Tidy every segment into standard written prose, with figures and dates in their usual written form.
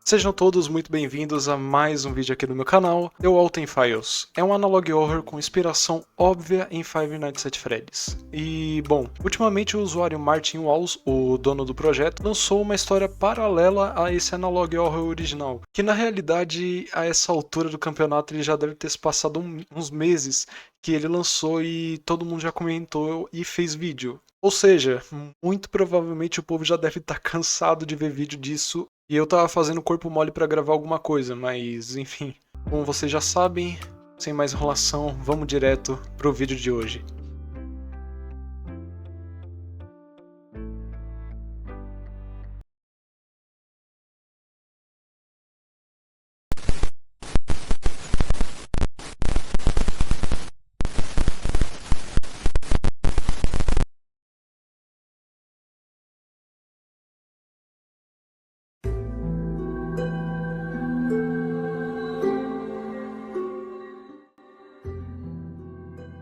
Sejam todos muito bem-vindos a mais um vídeo aqui no meu canal, The Walten Files. É um analog horror com inspiração óbvia em Five Nights at Freddy's. E, bom, ultimamente o usuário Martin Walls, o dono do projeto, lançou uma história paralela a esse analog horror original, que na realidade, a essa altura do campeonato, ele já deve ter se passado uns meses que ele lançou e todo mundo já comentou e fez vídeo. Ou seja, muito provavelmente o povo já deve estar cansado de ver vídeo disso e eu tava fazendo corpo mole pra gravar alguma coisa, mas enfim. Como vocês já sabem, sem mais enrolação, vamos direto pro vídeo de hoje.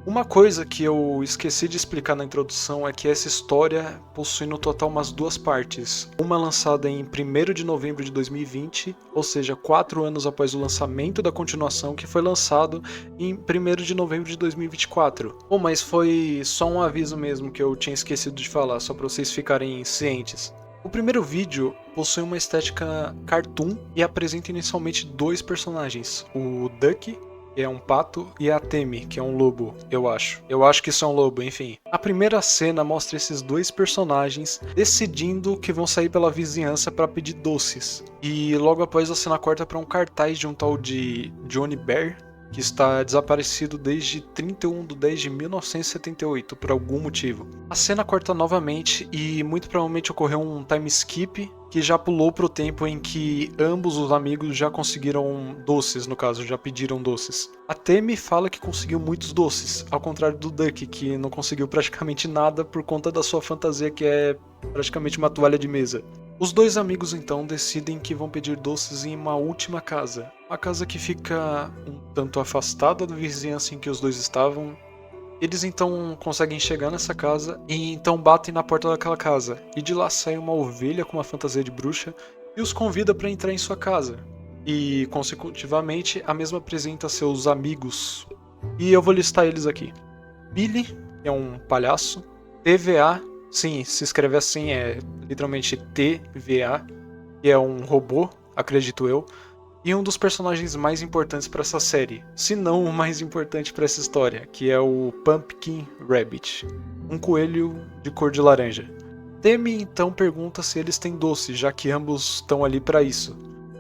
Uma coisa que eu esqueci de explicar na introdução é que essa história possui no total umas duas partes. Uma lançada em 1º de novembro de 2020, ou seja, 4 anos após o lançamento da continuação, que foi lançado em 1º de novembro de 2024. Bom, mas foi só um aviso mesmo que eu tinha esquecido de falar, só para vocês ficarem cientes. O primeiro vídeo possui uma estética cartoon e apresenta inicialmente dois personagens, o Duck, que é um pato, e a Temi, que é um lobo, eu acho. Eu acho que isso é um lobo, enfim. A primeira cena mostra esses dois personagens decidindo que vão sair pela vizinhança para pedir doces. E logo após a cena corta para um cartaz de um tal de Johnny Bear, que está desaparecido desde 31 de 10 de 1978, por algum motivo. A cena corta novamente e muito provavelmente ocorreu um time skip que já pulou para o tempo em que ambos os amigos já conseguiram doces, no caso, já pediram doces. A Temi fala que conseguiu muitos doces, ao contrário do Duck, que não conseguiu praticamente nada por conta da sua fantasia, que é praticamente uma toalha de mesa. Os dois amigos então decidem que vão pedir doces em uma última casa. Uma casa que fica um tanto afastada da vizinhança em que os dois estavam. Eles então conseguem chegar nessa casa e então batem na porta daquela casa. E de lá sai uma ovelha com uma fantasia de bruxa e os convida para entrar em sua casa. E consecutivamente a mesma apresenta seus amigos. E eu vou listar eles aqui. Billy, que é um palhaço. TVA, sim, se escreve assim, é literalmente TVA, que é um robô, acredito eu, e um dos personagens mais importantes para essa série, se não o mais importante para essa história, que é o Pumpkin Rabbit, um coelho de cor de laranja. Temi então pergunta se eles têm doce, já que ambos estão ali para isso.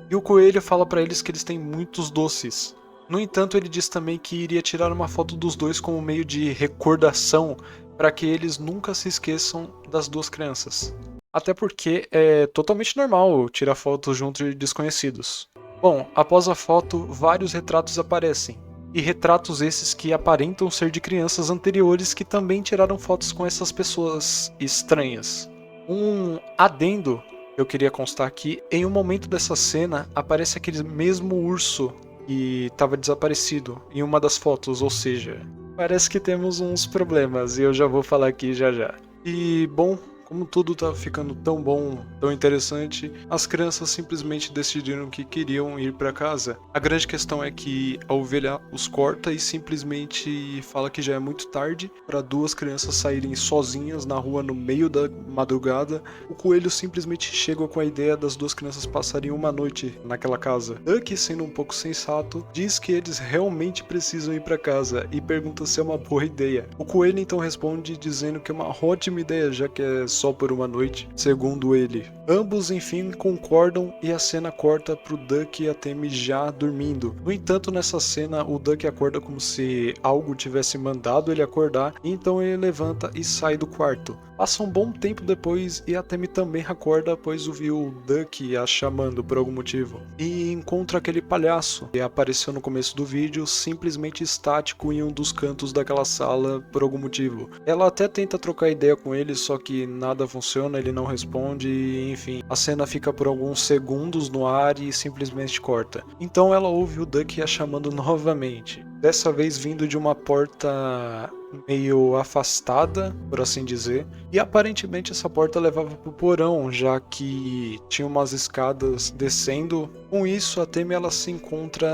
E o coelho fala para eles que eles têm muitos doces. No entanto, ele diz também que iria tirar uma foto dos dois como meio de recordação para que eles nunca se esqueçam das duas crianças. Até porque é totalmente normal tirar fotos junto de desconhecidos. Bom, após a foto, vários retratos aparecem. E retratos esses que aparentam ser de crianças anteriores que também tiraram fotos com essas pessoas estranhas. Um adendo que eu queria constar aqui, em um momento dessa cena aparece aquele mesmo urso que estava desaparecido em uma das fotos, ou seja, parece que temos uns problemas e eu já vou falar aqui já já. E bom, como tudo tá ficando tão bom, tão interessante, as crianças simplesmente decidiram que queriam ir para casa. A grande questão é que a ovelha os corta e simplesmente fala que já é muito tarde para duas crianças saírem sozinhas na rua no meio da madrugada. O coelho simplesmente chega com a ideia das duas crianças passarem uma noite naquela casa. Duck, sendo um pouco sensato, diz que eles realmente precisam ir para casa e pergunta se é uma boa ideia. O coelho então responde dizendo que é uma ótima ideia, já que é só por uma noite, segundo ele. Ambos enfim concordam e a cena corta pro Duck e a Temi já dormindo. No entanto, nessa cena o Duck acorda como se algo tivesse mandado ele acordar, e então ele levanta e sai do quarto. Passa um bom tempo depois e a Temi também acorda, pois ouviu o Duck a chamando por algum motivo. E encontra aquele palhaço que apareceu no começo do vídeo, simplesmente estático em um dos cantos daquela sala por algum motivo. Ela até tenta trocar ideia com ele, só que nada funciona, ele não responde e enfim. A cena fica por alguns segundos no ar e simplesmente corta. Então ela ouve o Duck a chamando novamente. dessa vez vindo de uma porta meio afastada, por assim dizer, e aparentemente essa porta levava para o porão, já que tinha umas escadas descendo. Com isso, a Temi ela se encontra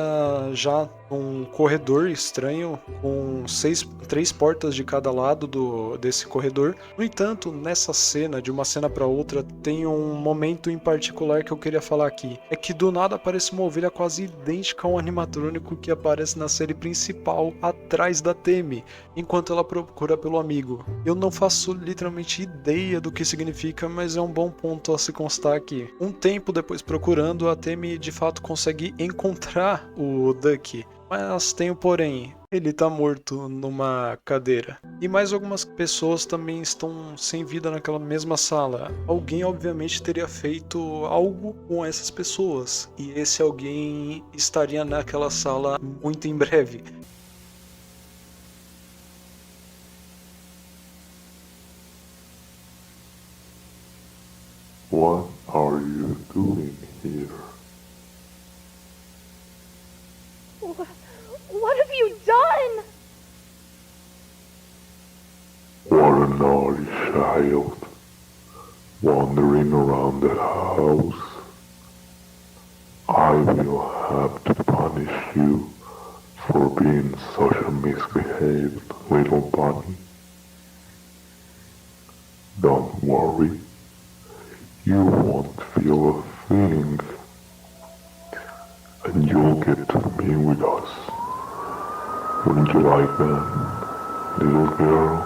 já num corredor estranho com três portas de cada lado desse corredor. No entanto, nessa cena, de uma cena para outra, tem um momento em particular que eu queria falar aqui. É que do nada aparece uma ovelha quase idêntica a um animatrônico que aparece na série principal atrás da Temi, enquanto ela procura pelo amigo. Eu não faço literalmente ideia do que significa, mas é um bom ponto a se constar aqui. Um tempo depois procurando, a Temi de fato consegue encontrar o Duck, mas tem um porém. Ele tá morto numa cadeira. E mais algumas pessoas também estão sem vida naquela mesma sala. Alguém obviamente teria feito algo com essas pessoas. E esse alguém estaria naquela sala muito em breve. What are you doing here? What have you done? What a naughty child, wandering around the house. I will have to punish you for being such a misbehaved little bunny. Don't worry, you won't feel a thing, and you'll get to be with us. Wouldn't you like that, little girl?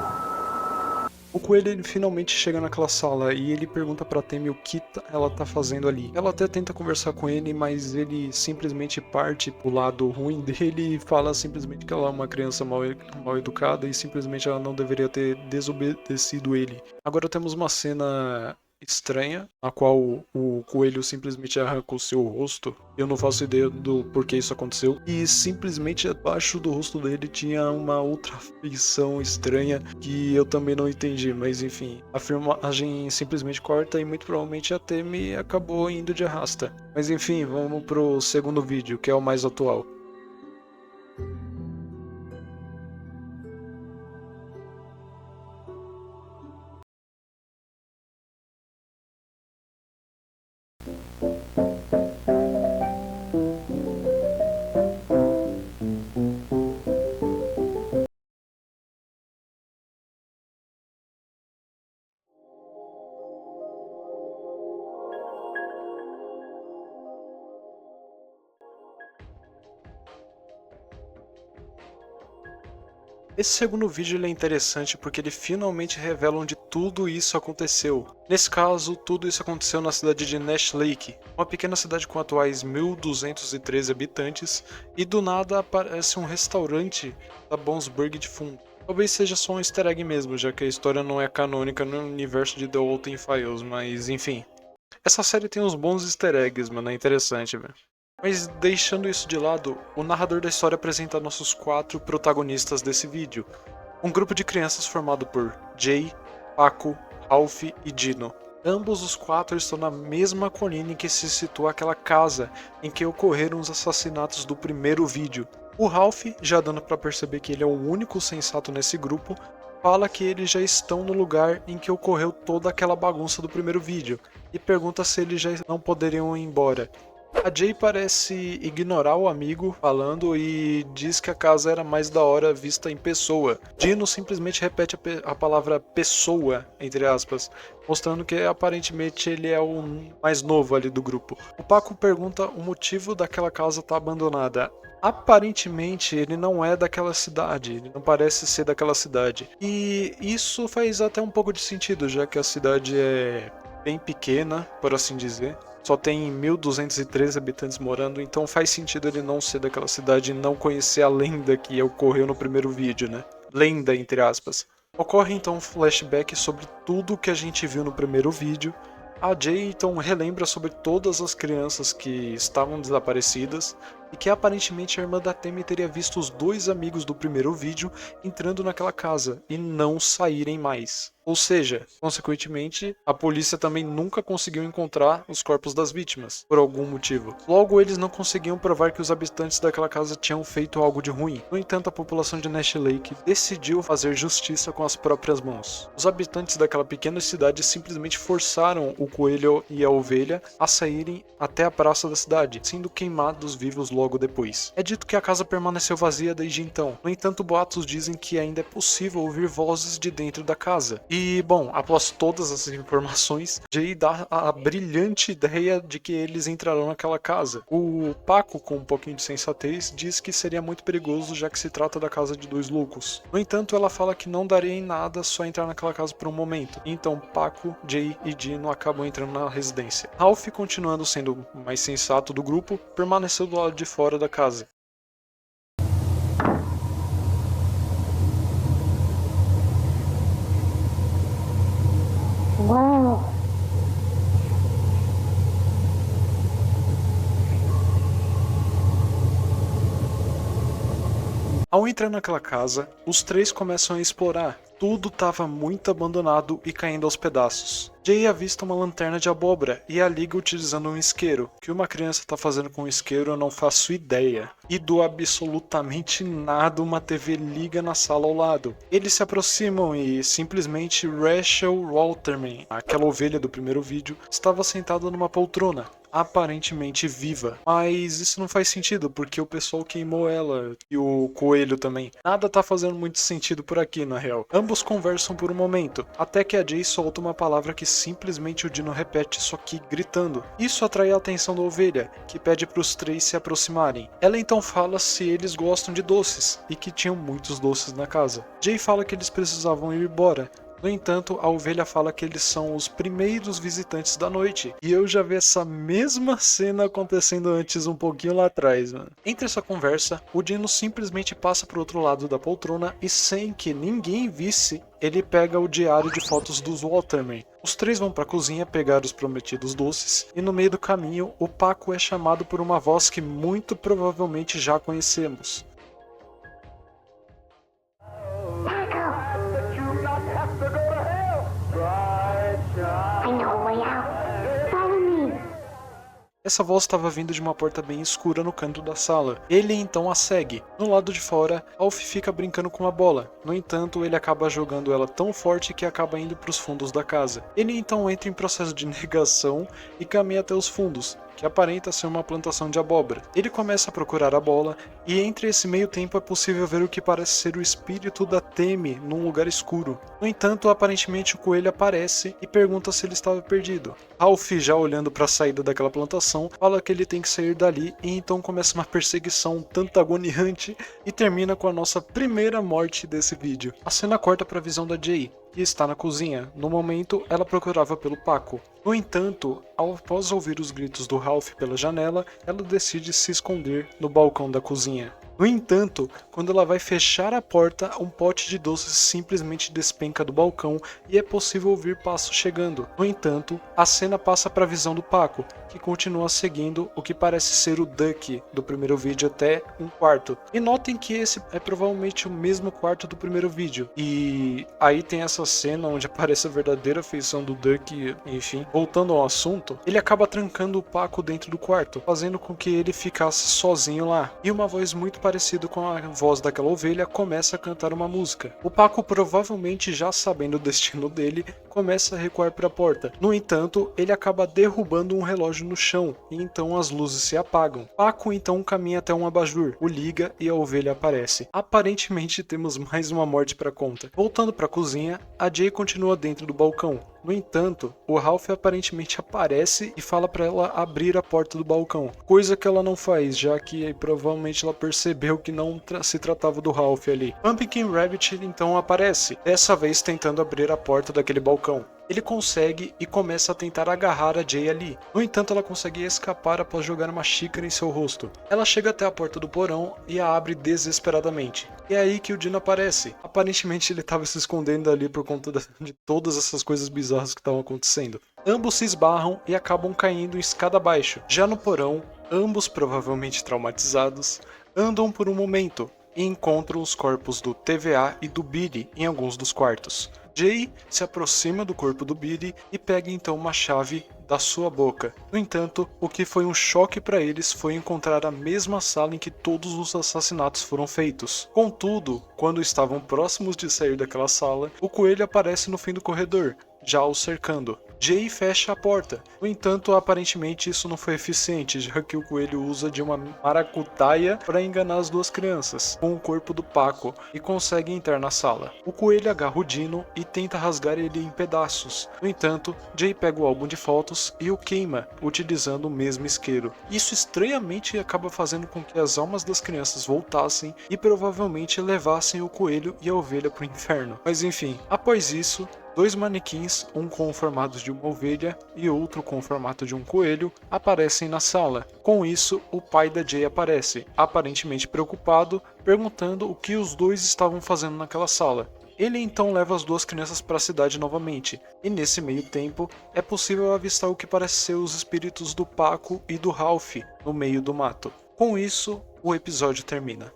O coelho ele finalmente chega naquela sala e ele pergunta pra Temi o que ela tá fazendo ali. Ela até tenta conversar com ele, mas ele simplesmente parte pro lado ruim dele e fala simplesmente que ela é uma criança mal educada e simplesmente ela não deveria ter desobedecido ele. Agora temos uma cena estranha, na qual o coelho simplesmente arranca o seu rosto. Eu não faço ideia do porquê isso aconteceu. E simplesmente abaixo do rosto dele tinha uma outra feição estranha que eu também não entendi. Mas enfim, a filmagem simplesmente corta e muito provavelmente a Temi acabou indo de arrasta. Mas enfim, vamos pro segundo vídeo, que é o mais atual. Esse segundo vídeo ele é interessante porque ele finalmente revela onde tudo isso aconteceu. Nesse caso, tudo isso aconteceu na cidade de Nash Lake, uma pequena cidade com atuais 1.213 habitantes, e do nada aparece um restaurante da Bonesburg de fundo. Talvez seja só um easter egg mesmo, já que a história não é canônica no universo de The Walten Files, mas enfim. Essa série tem uns bons easter eggs, mano, é interessante, velho. Mas deixando isso de lado, o narrador da história apresenta nossos 4 protagonistas desse vídeo. Um grupo de crianças formado por Jay, Paco, Ralph e Dino. Ambos os 4 estão na mesma colina em que se situa aquela casa em que ocorreram os assassinatos do primeiro vídeo. O Ralph, já dando para perceber que ele é o único sensato nesse grupo, fala que eles já estão no lugar em que ocorreu toda aquela bagunça do primeiro vídeo e pergunta se eles já não poderiam ir embora. A Jay parece ignorar o amigo falando e diz que a casa era mais da hora vista em pessoa. Dino simplesmente repete a palavra pessoa, entre aspas, mostrando que aparentemente ele é o mais novo ali do grupo. O Paco pergunta o motivo daquela casa estar abandonada. Aparentemente ele não é daquela cidade, ele não parece ser daquela cidade. E isso faz até um pouco de sentido, já que a cidade é bem pequena, por assim dizer. Só tem 1.213 habitantes morando, então faz sentido ele não ser daquela cidade e não conhecer a lenda que ocorreu no primeiro vídeo, né? Lenda, entre aspas. Ocorre então um flashback sobre tudo que a gente viu no primeiro vídeo. A Jay então relembra sobre todas as crianças que estavam desaparecidas, e que aparentemente a irmã da Tammy teria visto os dois amigos do primeiro vídeo entrando naquela casa e não saírem mais. Ou seja, consequentemente, a polícia também nunca conseguiu encontrar os corpos das vítimas, por algum motivo. Logo, eles não conseguiam provar que os habitantes daquela casa tinham feito algo de ruim. No entanto, a população de Nash Lake decidiu fazer justiça com as próprias mãos. Os habitantes daquela pequena cidade simplesmente forçaram o coelho e a ovelha a saírem até a praça da cidade, sendo queimados vivos logo depois. É dito que a casa permaneceu vazia desde então. No entanto, boatos dizem que ainda é possível ouvir vozes de dentro da casa. E, bom, após todas essas informações, Jay dá a brilhante ideia de que eles entrarão naquela casa. O Paco, com um pouquinho de sensatez, diz que seria muito perigoso já que se trata da casa de dois loucos. No entanto, ela fala que não daria em nada só entrar naquela casa por um momento. Então, Paco, Jay e Dino acabam entrando na residência. Ralph, continuando sendo o mais sensato do grupo, permaneceu do lado de fora da casa. Wow. Ao entrar naquela casa, os três começam a explorar. Tudo estava muito abandonado e caindo aos pedaços. Jay avista uma lanterna de abóbora e a liga utilizando um isqueiro. O que uma criança está fazendo com um isqueiro eu não faço ideia. E do absolutamente nada uma TV liga na sala ao lado. Eles se aproximam e simplesmente Rachel Walterman, aquela ovelha do primeiro vídeo, estava sentada numa poltrona, aparentemente viva. Mas isso não faz sentido, porque o pessoal queimou ela e o coelho também. Nada tá fazendo muito sentido por aqui, na real. Ambos conversam por um momento, até que a Jay solta uma palavra que simplesmente o Dino repete, só que gritando. Isso atrai a atenção da ovelha, que pede para os três se aproximarem. Ela então fala se eles gostam de doces, e que tinham muitos doces na casa. Jay fala que eles precisavam ir embora. No entanto, a ovelha fala que eles são os primeiros visitantes da noite. E eu já vi essa mesma cena acontecendo antes um pouquinho lá atrás, mano. Entre essa conversa, o Dino simplesmente passa pro outro lado da poltrona e sem que ninguém visse, ele pega o diário de fotos dos Walterman. Os três vão pra cozinha pegar os prometidos doces e no meio do caminho, o Paco é chamado por uma voz que muito provavelmente já conhecemos. I know a way out. Follow me. Essa voz estava vindo de uma porta bem escura no canto da sala. Ele então a segue. No lado de fora, Alf fica brincando com a bola. No entanto, ele acaba jogando ela tão forte que acaba indo para os fundos da casa. Ele então entra em processo de negação e caminha até os fundos, que aparenta ser uma plantação de abóbora. Ele começa a procurar a bola, e entre esse meio tempo é possível ver o que parece ser o espírito da Tammy num lugar escuro. No entanto, aparentemente o coelho aparece e pergunta se ele estava perdido. Ralph, já olhando para a saída daquela plantação, fala que ele tem que sair dali e então começa uma perseguição tanto agoniante e termina com a nossa primeira morte desse vídeo. A cena corta para a visão da Jay, que está na cozinha. No momento, ela procurava pelo Paco. No entanto, após ouvir os gritos do Ralph pela janela, ela decide se esconder no balcão da cozinha. No entanto, quando ela vai fechar a porta, um pote de doces simplesmente despenca do balcão e é possível ouvir passos chegando. No entanto, a cena passa para a visão do Paco, que continua seguindo o que parece ser o Duck do primeiro vídeo até um quarto. E notem que esse é provavelmente o mesmo quarto do primeiro vídeo. E aí tem essa cena onde aparece a verdadeira feição do Duck, enfim. Voltando ao assunto, ele acaba trancando o Paco dentro do quarto, fazendo com que ele ficasse sozinho lá. E uma voz muito parecida com a voz daquela ovelha começa a cantar uma música. O Paco, provavelmente já sabendo o destino dele, começa a recuar para a porta. No entanto, ele acaba derrubando um relógio no chão, e então as luzes se apagam. Paco então caminha até um abajur, o liga e a ovelha aparece. Aparentemente temos mais uma morte para conta. Voltando para a cozinha, a Jay continua dentro do balcão. No entanto, o Ralph aparentemente aparece e fala para ela abrir a porta do balcão, coisa que ela não faz, já que provavelmente ela percebeu que não se tratava do Ralph ali. Pumpkin Rabbit então aparece, dessa vez tentando abrir a porta daquele balcão. Ele consegue e começa a tentar agarrar a Jay ali. No entanto, ela consegue escapar após jogar uma xícara em seu rosto. Ela chega até a porta do porão e a abre desesperadamente. E é aí que o Dino aparece. Aparentemente ele estava se escondendo ali por conta de todas essas coisas bizarras que estavam acontecendo. Ambos se esbarram e acabam caindo em escada abaixo. Já no porão, ambos provavelmente traumatizados, andam por um momento e encontram os corpos do TVA e do Billy em alguns dos quartos. Jay se aproxima do corpo do Billy e pega então uma chave da sua boca. No entanto, o que foi um choque para eles foi encontrar a mesma sala em que todos os assassinatos foram feitos. Contudo, quando estavam próximos de sair daquela sala, o coelho aparece no fim do corredor, já o cercando. Jay fecha a porta. No entanto, aparentemente isso não foi eficiente, já que o coelho usa de uma maracutaia para enganar as duas crianças, com o corpo do Paco, e consegue entrar na sala. O coelho agarra o Dino e tenta rasgar ele em pedaços. No entanto, Jay pega o álbum de fotos e o queima, utilizando o mesmo isqueiro. Isso estranhamente acaba fazendo com que as almas das crianças voltassem e provavelmente levassem o coelho e a ovelha para o inferno. Mas enfim, após isso, 2 manequins, um com o formato de uma ovelha e outro com o formato de um coelho, aparecem na sala. Com isso, o pai da Jay aparece, aparentemente preocupado, perguntando o que os dois estavam fazendo naquela sala. Ele então leva as duas crianças para a cidade novamente, e nesse meio tempo é possível avistar o que parece ser os espíritos do Paco e do Ralph no meio do mato. Com isso, o episódio termina.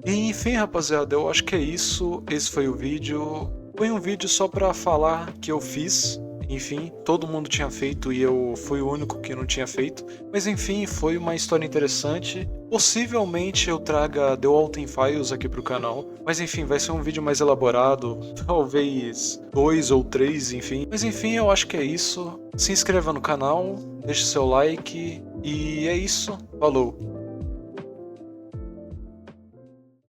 E enfim, rapaziada, eu acho que é isso. Esse foi o vídeo. Foi um vídeo só pra falar que eu fiz. Enfim, todo mundo tinha feito e eu fui o único que não tinha feito. Mas enfim, foi uma história interessante. Possivelmente eu traga The Walten Files aqui pro canal. Mas enfim, vai ser um vídeo mais elaborado. Talvez 2 ou 3, enfim. Mas enfim, eu acho que é isso. Se inscreva no canal, deixe seu like. E é isso. Falou!